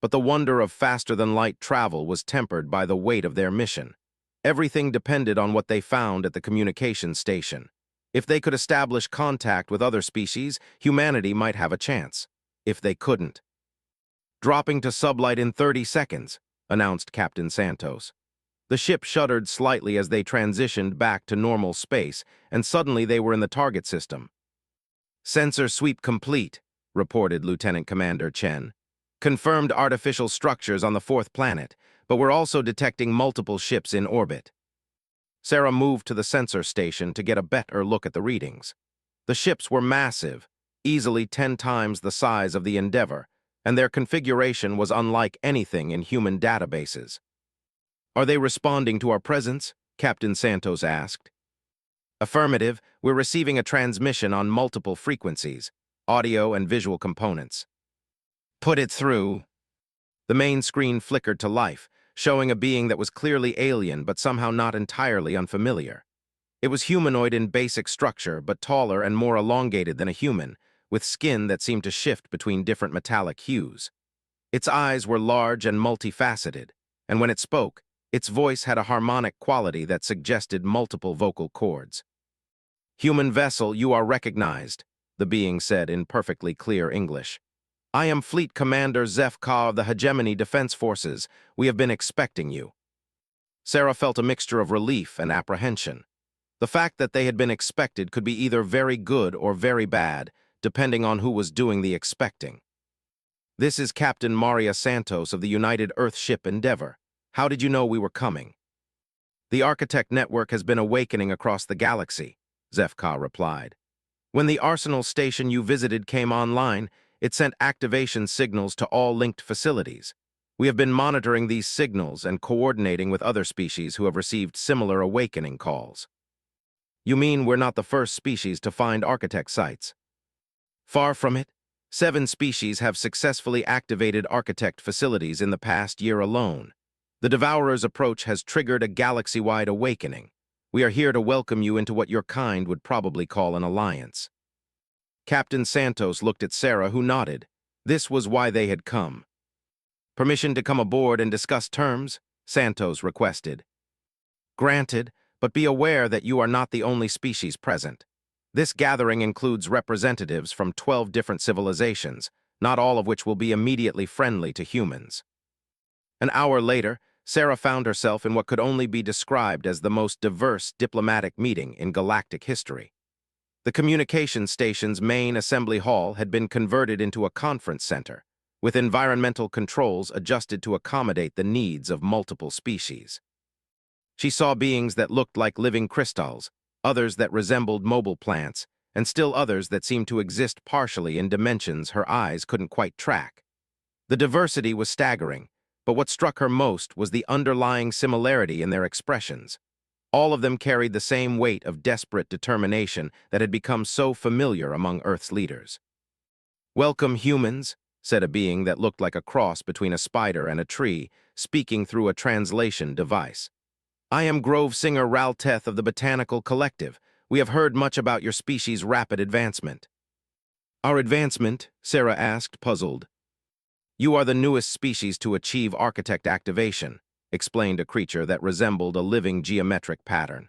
But the wonder of faster-than-light travel was tempered by the weight of their mission. Everything depended on what they found at the communication station. If they could establish contact with other species, humanity might have a chance. If they couldn't. Dropping to sublight in 30 seconds, announced Captain Santos. The ship shuddered slightly as they transitioned back to normal space, and suddenly they were in the target system. Sensor sweep complete, reported Lieutenant Commander Chen. Confirmed artificial structures on the 4th planet, but we're also detecting multiple ships in orbit. Sarah moved to the sensor station to get a better look at the readings. The ships were massive, easily 10 times the size of the Endeavor, and their configuration was unlike anything in human databases. Are they responding to our presence? Captain Santos asked. Affirmative, we're receiving a transmission on multiple frequencies, audio and visual components. Put it through. The main screen flickered to life, showing a being that was clearly alien but somehow not entirely unfamiliar. It was humanoid in basic structure, but taller and more elongated than a human, with skin that seemed to shift between different metallic hues. Its eyes were large and multifaceted, and when it spoke, its voice had a harmonic quality that suggested multiple vocal cords. "Human vessel, you are recognized," the being said in perfectly clear English. "I am Fleet Commander HFY of the Hegemony Defense Forces. We have been expecting you." Sarah felt a mixture of relief and apprehension. The fact that they had been expected could be either very good or very bad, depending on who was doing the expecting. "This is Captain Maria Santos of the United Earth ship Endeavor. How did you know we were coming?" "The Architect Network has been awakening across the galaxy," HFY replied. "When the Arsenal station you visited came online, it sent activation signals to all linked facilities. We have been monitoring these signals and coordinating with other species who have received similar awakening calls." "You mean we're not the first species to find Architect sites?" "Far from it. 7 species have successfully activated Architect facilities in the past year alone. The Devourer's approach has triggered a galaxy-wide awakening. We are here to welcome you into what your kind would probably call an alliance." Captain Santos looked at Sarah, who nodded. This was why they had come. "Permission to come aboard and discuss terms?" Santos requested. "Granted, but be aware that you are not the only species present. This gathering includes representatives from 12 different civilizations, not all of which will be immediately friendly to humans." An hour later, Sarah found herself in what could only be described as the most diverse diplomatic meeting in galactic history. The communications station's main assembly hall had been converted into a conference center, with environmental controls adjusted to accommodate the needs of multiple species. She saw beings that looked like living crystals, others that resembled mobile plants, and still others that seemed to exist partially in dimensions her eyes couldn't quite track. The diversity was staggering, but what struck her most was the underlying similarity in their expressions. All of them carried the same weight of desperate determination that had become so familiar among Earth's leaders. "Welcome, humans," said a being that looked like a cross between a spider and a tree, speaking through a translation device. "I am Grove Singer Ralteth of the Botanical Collective. We have heard much about your species' rapid advancement." "Our advancement?" Sarah asked, puzzled. "You are the newest species to achieve Architect activation," explained a creature that resembled a living geometric pattern.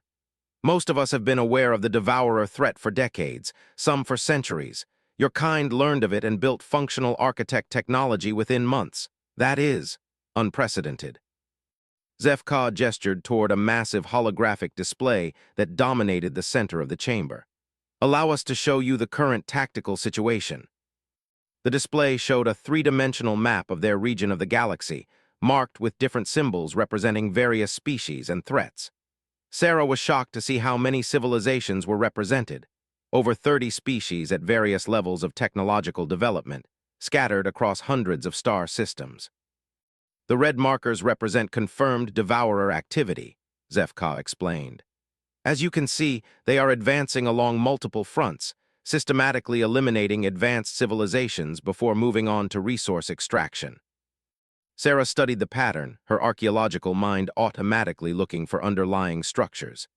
"Most of us have been aware of the Devourer threat for decades, some for centuries. Your kind learned of it and built functional Architect technology within months. That is unprecedented." HFY gestured toward a massive holographic display that dominated the center of the chamber. "Allow us to show you the current tactical situation." The display showed a 3-dimensional map of their region of the galaxy, marked with different symbols representing various species and threats. Sarah was shocked to see how many civilizations were represented. Over 30 species at various levels of technological development, scattered across hundreds of star systems. "The red markers represent confirmed Devourer activity," HFY explained. "As you can see, they are advancing along multiple fronts, systematically eliminating advanced civilizations before moving on to resource extraction." Sarah studied the pattern, her archaeological mind automatically looking for underlying structures.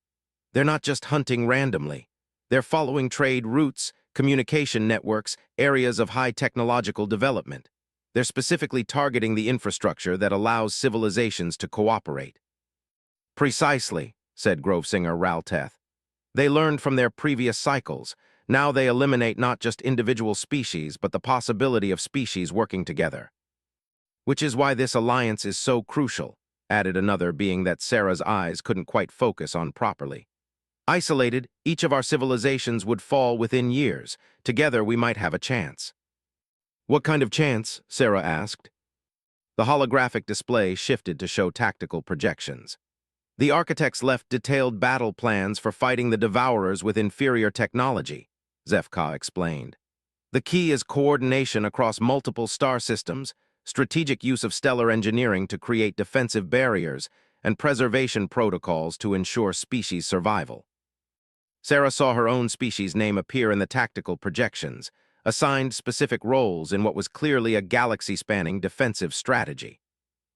"They're not just hunting randomly. They're following trade routes, communication networks, areas of high technological development. They're specifically targeting the infrastructure that allows civilizations to cooperate." "Precisely," said Grovesinger Ralteth. "They learned from their previous cycles. Now they eliminate not just individual species, but the possibility of species working together." "Which is why this alliance is so crucial," added another being that Sarah's eyes couldn't quite focus on properly. "Isolated, each of our civilizations would fall within years. Together we might have a chance." "What kind of chance?" Sarah asked. The holographic display shifted to show tactical projections. "The architects left detailed battle plans for fighting the Devourers with inferior technology," HFY explained. "The key is coordination across multiple star systems, strategic use of stellar engineering to create defensive barriers, and preservation protocols to ensure species survival. Sarah saw her own species name appear in the tactical projections, assigned specific roles in what was clearly a galaxy-spanning defensive strategy.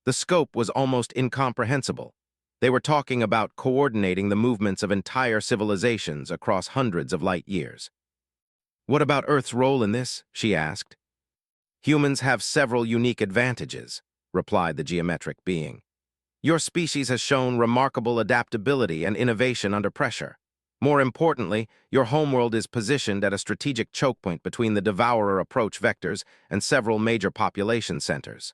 The scope was almost incomprehensible. They were talking about coordinating the movements of entire civilizations across hundreds of light years. "What about Earth's role in this?" she asked. "Humans have several unique advantages," replied the geometric being. "Your species has shown remarkable adaptability and innovation under pressure. More importantly, your homeworld is positioned at a strategic chokepoint between the Devourer approach vectors and several major population centers."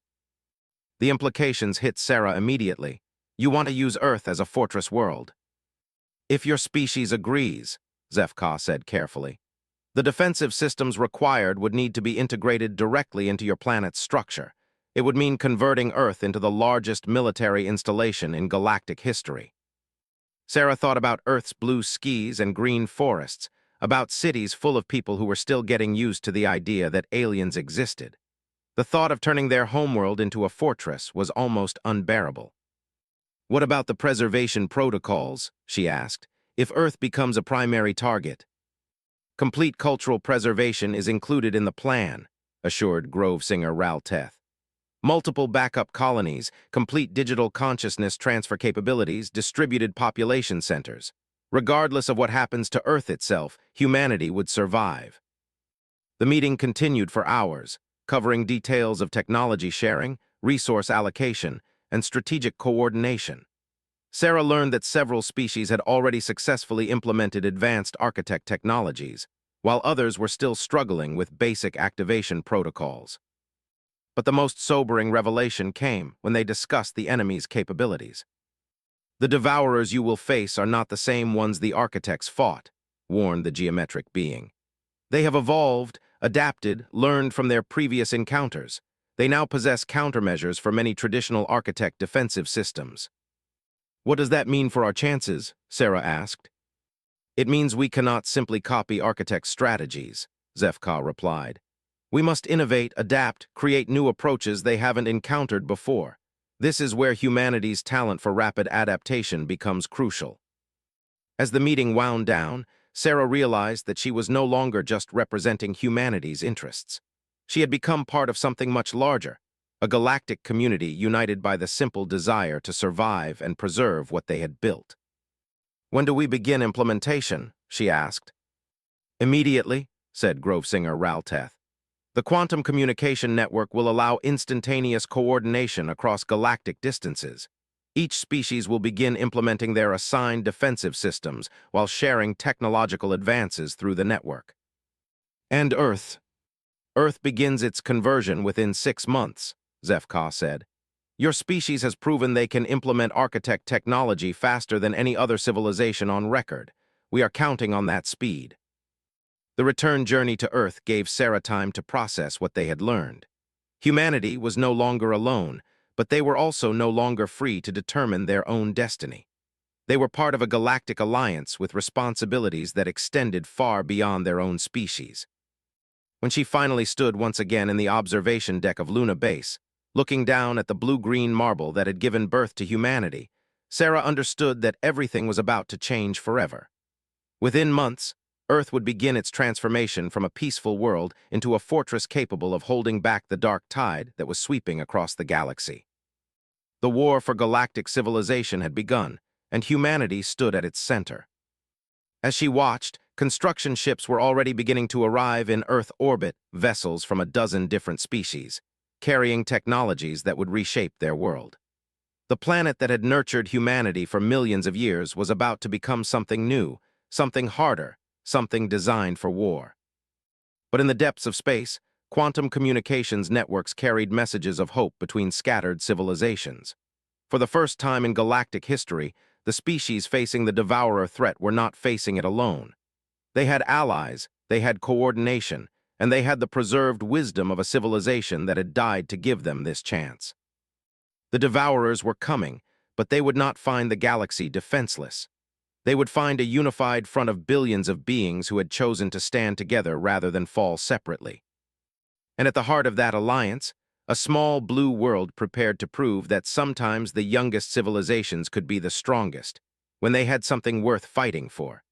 The implications hit Sarah immediately. "You want to use Earth as a fortress world." "If your species agrees," Zefka said carefully. "The defensive systems required would need to be integrated directly into your planet's structure. It would mean converting Earth into the largest military installation in galactic history." Sarah thought about Earth's blue skies and green forests, about cities full of people who were still getting used to the idea that aliens existed. The thought of turning their homeworld into a fortress was almost unbearable. "What about the preservation protocols?" she asked. "If Earth becomes a primary target?" "Complete cultural preservation is included in the plan," assured Grove singer Ralteth. "Multiple backup colonies, complete digital consciousness transfer capabilities, distributed population centers. Regardless of what happens to Earth itself, humanity would survive." The meeting continued for hours, covering details of technology sharing, resource allocation, and strategic coordination. Sarah learned that several species had already successfully implemented advanced architect technologies, while others were still struggling with basic activation protocols. But the most sobering revelation came when they discussed the enemy's capabilities. "The Devourers you will face are not the same ones the architects fought," warned the geometric being. "They have evolved, adapted, learned from their previous encounters. They now possess countermeasures for many traditional architect defensive systems." "What does that mean for our chances?" Sarah asked. "It means we cannot simply copy architects' strategies," Zefka replied. "We must innovate, adapt, create new approaches they haven't encountered before. This is where humanity's talent for rapid adaptation becomes crucial." As the meeting wound down, Sarah realized that she was no longer just representing humanity's interests. She had become part of something much larger, a galactic community united by the simple desire to survive and preserve what they had built. "When do we begin implementation?" she asked. "Immediately," said Grove singer Ralteth. "The quantum communication network will allow instantaneous coordination across galactic distances. Each species will begin implementing their assigned defensive systems while sharing technological advances through the network." "And Earth?" "Earth begins its conversion within 6 months," Zefka said. "Your species has proven they can implement architect technology faster than any other civilization on record. We are counting on that speed." The return journey to Earth gave Sarah time to process what they had learned. Humanity was no longer alone, but they were also no longer free to determine their own destiny. They were part of a galactic alliance with responsibilities that extended far beyond their own species. When she finally stood once again in the observation deck of Luna Base, looking down at the blue-green marble that had given birth to humanity, Sarah understood that everything was about to change forever. Within months, Earth would begin its transformation from a peaceful world into a fortress capable of holding back the dark tide that was sweeping across the galaxy. The war for galactic civilization had begun, and humanity stood at its center. As she watched, construction ships were already beginning to arrive in Earth orbit, vessels from a dozen different species, carrying technologies that would reshape their world. The planet that had nurtured humanity for millions of years was about to become something new, something harder, something designed for war. But in the depths of space, quantum communications networks carried messages of hope between scattered civilizations. For the first time in galactic history, the species facing the Devourer threat were not facing it alone. They had allies, they had coordination, and they had the preserved wisdom of a civilization that had died to give them this chance. The Devourers were coming, but they would not find the galaxy defenseless. They would find a unified front of billions of beings who had chosen to stand together rather than fall separately. And at the heart of that alliance, A small blue world prepared to prove that sometimes the youngest civilizations could be the strongest, when they had something worth fighting for.